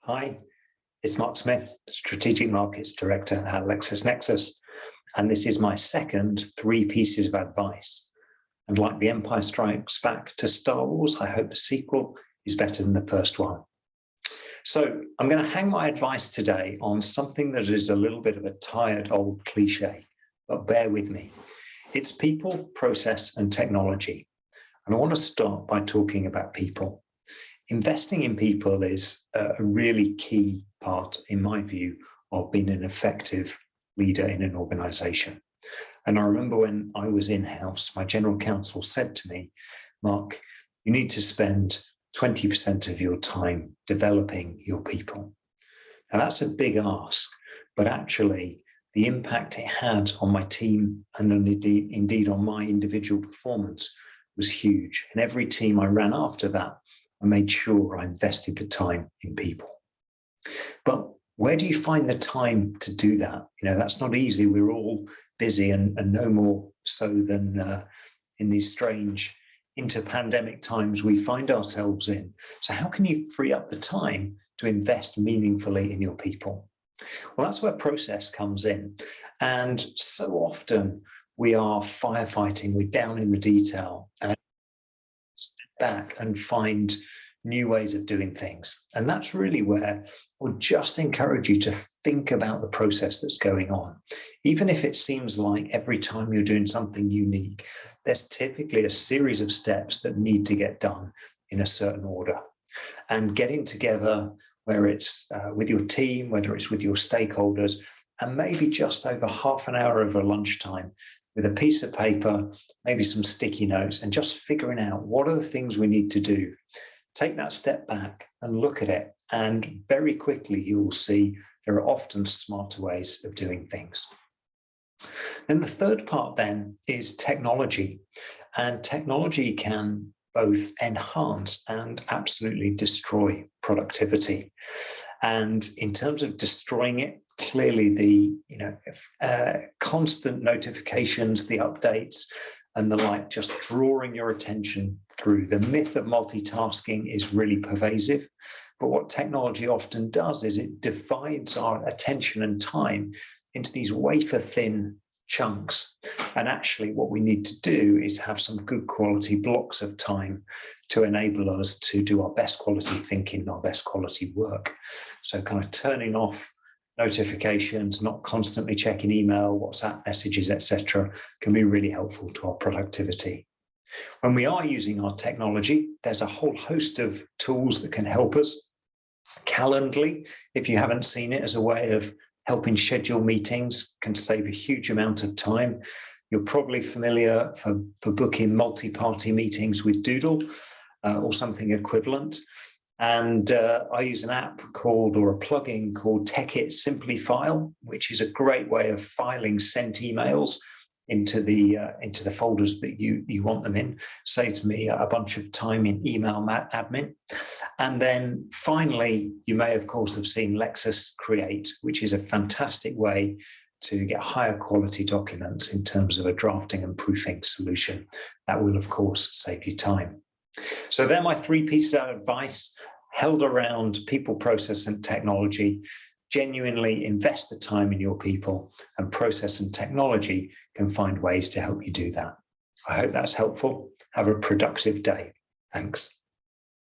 Hi, it's Mark Smith, Strategic Markets Director at LexisNexis, and this is my second 3 pieces of advice. And like The Empire Strikes Back to Star Wars, I hope the sequel is better than the first one. So I'm going to hang my advice today on something that is a little bit of a tired old cliche, but bear with me. It's people, process, and technology. And I want to start by talking about people. Investing in people is a really key part, in my view, of being an effective leader in an organization. And I remember when I was in-house, my general counsel said to me, Mark, you need to spend 20% of your time developing your people. Now that's a big ask, but actually the impact it had on my team and indeed on my individual performance was huge. And every team I ran after that, I made sure I invested the time in people. But where do you find the time to do that? You know, that's not easy. We're all busy and no more so than in these strange inter-pandemic times we find ourselves in. So how can you free up the time to invest meaningfully in your people? Well, that's where process comes in. And so often we are firefighting, we're down in the detail, and step back and find new ways of doing things. And that's really where I would just encourage you to think about the process that's going on. Even if it seems like every time you're doing something unique, there's typically a series of steps that need to get done in a certain order. And getting together, where it's with your team, whether it's with your stakeholders, and maybe just over half an hour of a lunchtime with a piece of paper, maybe some sticky notes, and just figuring out what are the things we need to do. Take that step back and look at it. And very quickly, you will see there are often smarter ways of doing things. Then the third part then is technology. And technology can both enhance and absolutely destroy productivity. And in terms of destroying it, clearly the constant notifications, the updates, and the like, just drawing your attention through. The myth of multitasking is really pervasive, but what technology often does is it divides our attention and time into these wafer-thin chunks. And actually what we need to do is have some good quality blocks of time to enable us to do our best quality thinking, our best quality work. So kind of turning off notifications, not constantly checking email, WhatsApp messages, etc., can be really helpful to our productivity. When we are using our technology, there's a whole host of tools that can help us. Calendly, if you haven't seen it, as a way of helping schedule meetings, can save a huge amount of time. You're probably familiar for booking multi-party meetings with Doodle or something equivalent. And I use an app called, or a plugin called TechIt Simply File, which is a great way of filing sent emails into the folders that you want them in. Saves me a bunch of time in email admin. And then finally, you may of course have seen Lexis Create, which is a fantastic way to get higher quality documents in terms of a drafting and proofing solution. That will of course save you time. So they're my 3 pieces of advice held around people, process, and technology. Genuinely invest the time in your people, and process and technology can find ways to help you do that. I hope that's helpful. Have a productive day. Thanks.